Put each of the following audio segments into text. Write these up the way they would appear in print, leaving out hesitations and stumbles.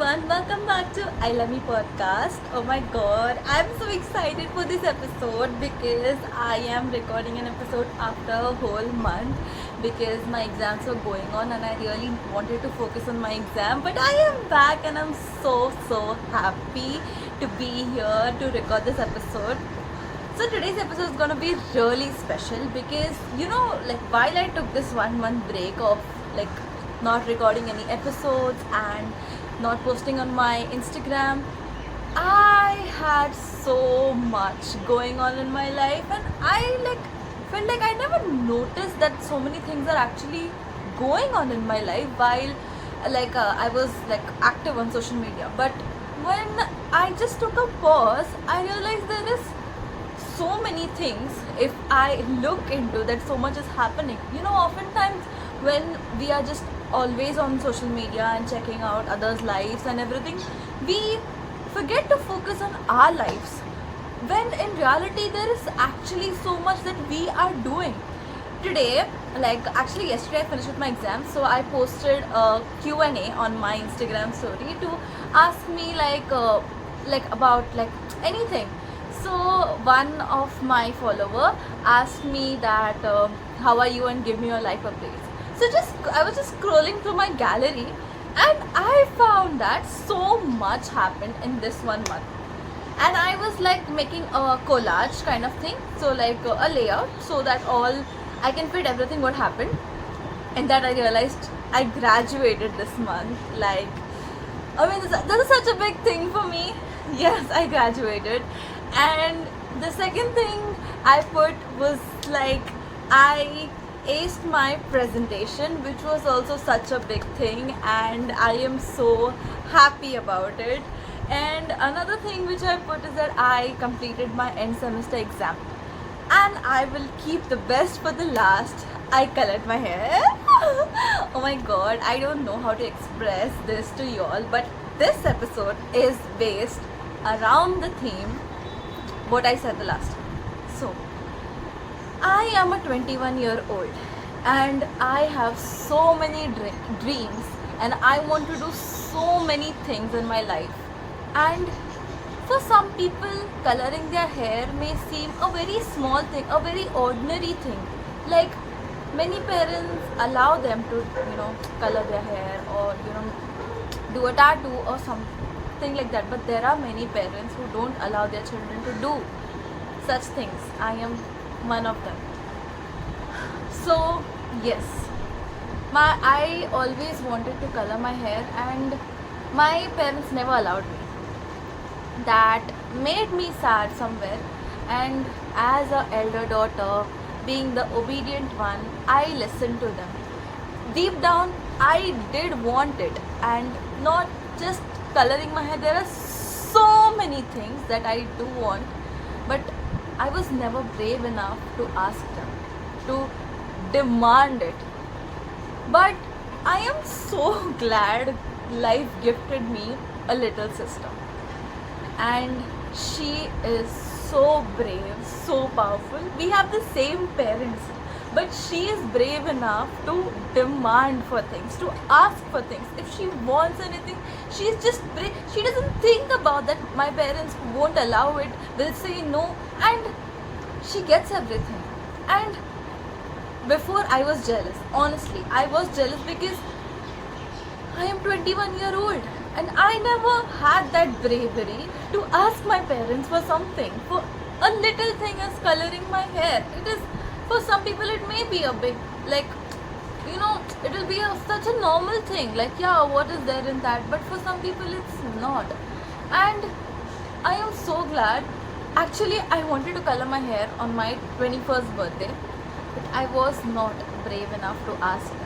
everyone, welcome back to I Love Me podcast. Oh my god, I'm so excited for this episode because I am recording an episode after a whole month because my exams were going on and I really wanted to focus on my exam. But I am back and I'm so happy to be here to record this episode. So today's episode is gonna be really special because while I took this 1 month break of not recording any episodes and not posting on my Instagram, I had so much going on in my life and I felt like I never noticed that so many things are actually going on in my life while I was active on social media. But when I just took a pause, I realized there is so many things if I look into that, so much is happening. Oftentimes when we are just always on social media and checking out others' lives and everything, we forget to focus on our lives, when in reality there is actually so much that we are doing. Today, actually yesterday I finished with my exam, so I posted a Q&A on my Instagram story to ask me about anything. So one of my follower asked me that how are you and give me your life updates. So I was just scrolling through my gallery and I found that so much happened in this 1 month. And I was making a collage kind of thing, so a layout, so that all I can fit everything what happened. And that I realized I graduated this month. That is such a big thing for me. Yes, I graduated. And the second thing I put was I aced my presentation, which was also such a big thing, and I am so happy about it. And another thing which I put is that I completed my end semester exam, and I will keep the best for the last. I colored my hair. Oh my god, I don't know how to express this to y'all, but this episode is based around the theme what I said the last time. So I am a 21-year-old and I have so many dreams and I want to do so many things in my life. And for some people, coloring their hair may seem a very small thing, a very ordinary thing. Many parents allow them to, color their hair or, do a tattoo or something like that. But there are many parents who don't allow their children to do such things. I am one of them. So yes, I always wanted to color my hair and my parents never allowed me. That made me sad somewhere, and as a elder daughter, being the obedient one, I listened to them. Deep down I did want it, and not just coloring my hair. There are so many things that I do want, but I was never brave enough to ask them, to demand it. But I am so glad life gifted me a little sister. And she is so brave, so powerful. We have the same parents, but she is brave enough to demand for things, to ask for things. If she wants anything, she's just brave. She doesn't think about that my parents won't allow it, will say no, and she gets everything. And before I was jealous, honestly, I was jealous because I am 21-year-old and I never had that bravery to ask my parents for something, for a little thing as coloring my hair. It is, for some people it may be a big, it will be such a normal thing, what is there in that, but for some people it's not. And I am so glad. Actually, I wanted to color my hair on my 21st birthday, but I was not brave enough to ask them.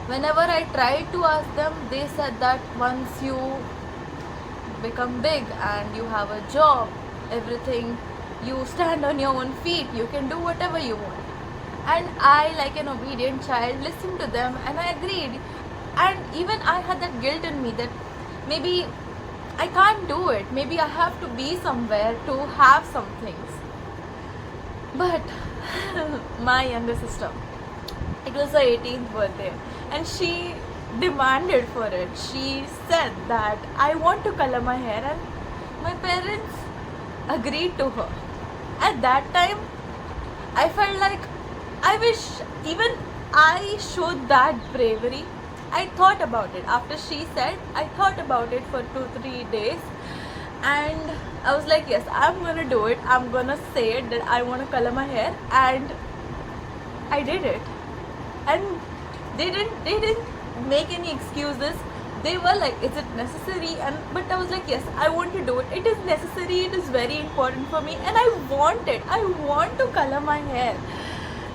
Whenever I tried to ask them, they said that once you become big and you have a job, everything, you stand on your own feet, you can do whatever you want. And I, like an obedient child, listened to them and I agreed. And even I had that guilt in me that maybe I can't do it, maybe I have to be somewhere to have some things. But my younger sister, it was her 18th birthday and she demanded for it. She said that I want to color my hair, and my parents agreed to her. At that time, I felt like I wish even I showed that bravery. I thought about it after she said. I thought about it for 2-3 days, and I was like, yes, I'm gonna do it. I'm gonna say it that I want to color my hair, and I did it. And they didn't make any excuses. They were like, is it necessary? And but I was like, yes, I want to do it. It is necessary. It is very important for me, and I want it. I want to color my hair,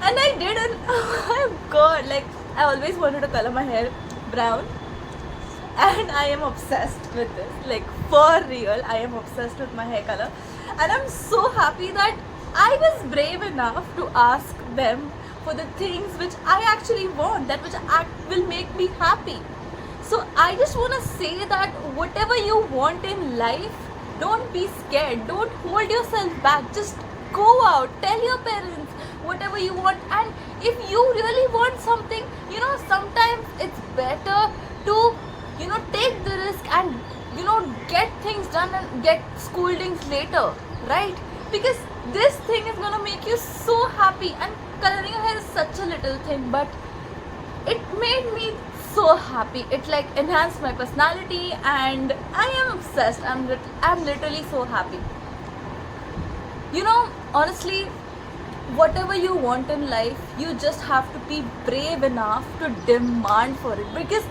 and I did it. Oh god, like I always wanted to color my hair brown, and I am obsessed with this. Like for real, I am obsessed with my hair color, and I'm so happy that I was brave enough to ask them for the things which I actually want, that which will make me happy. So I just want to say that whatever you want in life, don't be scared. Don't hold yourself back. Just go out. Tell your parents whatever you want. And if you really want something, sometimes it's better to, take the risk and, get things done and get scoldings later, right? Because this thing is going to make you so happy. And coloring your hair is such a little thing, but it made me so happy. It like enhanced my personality, and I am obsessed. I'm literally so happy. Honestly, whatever you want in life, you just have to be brave enough to demand for it, because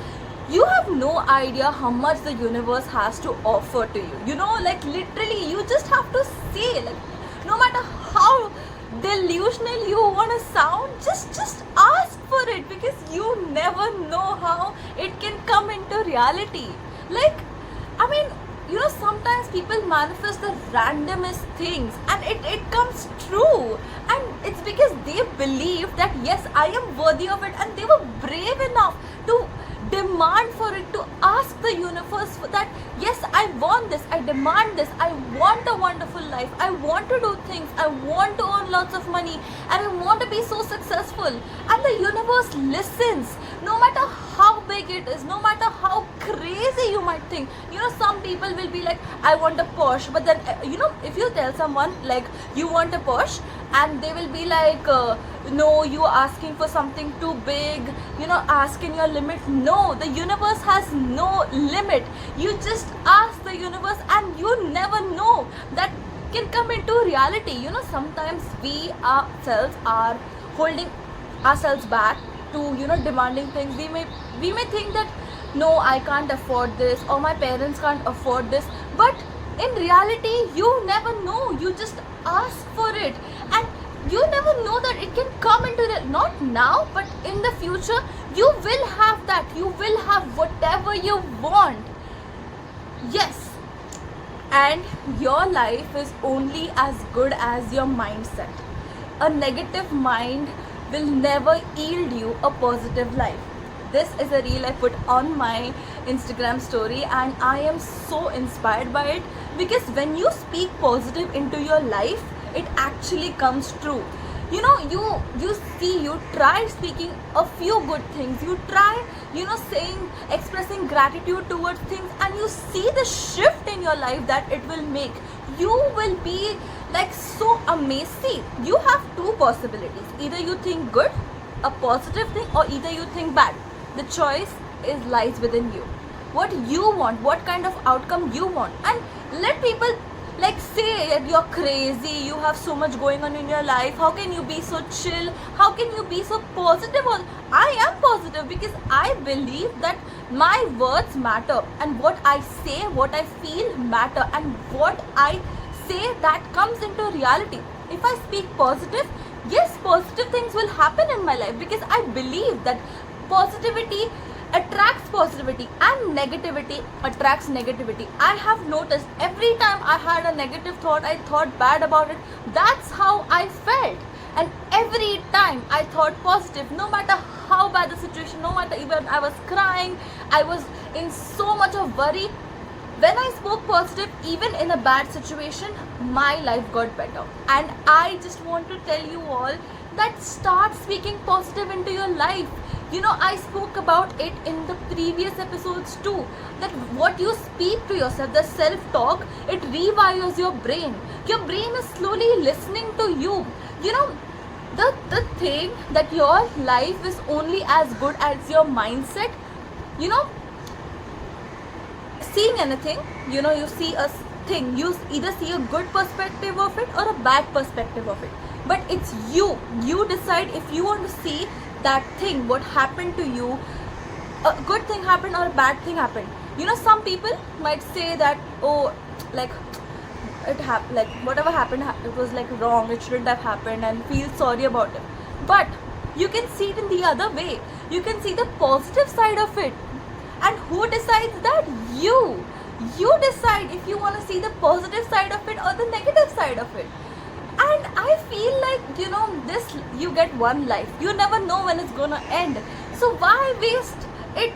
you have no idea how much the universe has to offer to you. Like literally, you just have to say, like, no matter how delusional you want to sound, just ask for it, because you never know how it can come into reality. Like, I mean, sometimes people manifest the randomest things, and it comes true, and it's because they believe that yes, I am worthy of it, and they were brave enough to demand for it, to ask the universe for that. Yes, I want this, I demand this, I want a wonderful life, I want to do things, I want to earn lots of money, and I want to be so successful. And the universe listens, no matter how big it is, no matter how crazy you might think. Some people will be like, I want a Porsche, but then if you tell someone like you want a Porsche, and they will be like, no, you are asking for something too big, asking your limit. No, the universe has no limit. You just ask the universe, and you never know, that can come into reality. Sometimes we ourselves are holding ourselves back to demanding things. We may think that no, I can't afford this, or my parents can't afford this, but in reality, you never know. You just ask for it, and you never know that it can come into not now, but in the future, you will have that. You will have whatever you want. Yes. And your life is only as good as your mindset. A negative mind will never yield you a positive life. This is a reel I put on my Instagram story, and I am so inspired by it, because when you speak positive into your life, it actually comes true. You try speaking a few good things, you try expressing gratitude towards things, and you see the shift in your life that it will make. You will be like so amazing. You have two possibilities: either you think good, a positive thing, or either you think bad. The choice lies within you. What you want, what kind of outcome you want. And let people like say that you're crazy, you have so much going on in your life, how can you be so chill, how can you be so positive? I am positive because I believe that my words matter, and what I say, what I feel matter, and what I say, that comes into reality. If I speak positive, yes, positive things will happen in my life, because I believe that positivity attracts positivity and negativity attracts negativity. I have noticed every time I had a negative thought, I thought bad about it, that's how I felt. And every time I thought positive, no matter how bad the situation, no matter even I was crying, I was in so much of worry, when I spoke positive, even in a bad situation, my life got better. And I just want to tell you all that start speaking positive into your life. You know, I spoke about it in the previous episodes too, that what you speak to yourself, the self-talk, it rewires your brain. Your brain is slowly listening to you. You know, the thing that your life is only as good as your mindset. You know, seeing anything, you know, you see a thing, you either see a good perspective of it or a bad perspective of it, but it's you decide if you want to see that thing, what happened to you, a good thing happened or a bad thing happened. You know, some people might say that, oh, like it happened, like whatever happened, it was like wrong, it shouldn't have happened, and feel sorry about it. But you can see it in the other way, you can see the positive side of it. And who decides that? You decide if you want to see the positive side of it or the negative side of it. And I feel like, you know, this, you get one life, you never know when it's gonna end, so why waste it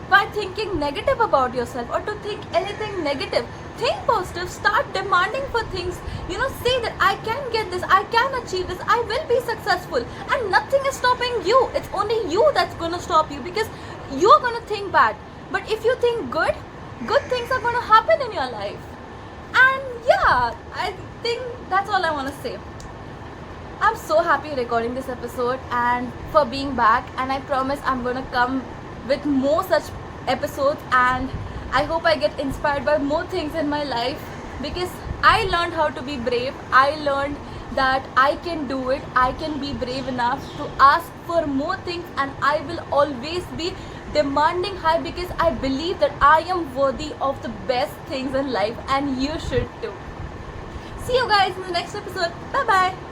by thinking negative about yourself or to think anything negative? Think positive, start demanding for things, you know, say that I can get this, I can achieve this, I will be successful, and nothing is stopping you. It's only you that's gonna stop you, because you're gonna think bad. But if you think good, good things are gonna happen in your life. And yeah, I think that's all I want to say. I'm so happy recording this episode and for being back, and I promise I'm gonna come with more such episodes, and I hope I get inspired by more things in my life, because I learned how to be brave. I learned that I can do it. I can be brave enough to ask for more things, and I will always be demanding high, because I believe that I am worthy of the best things in life, and you should too. See you guys in the next episode. Bye bye.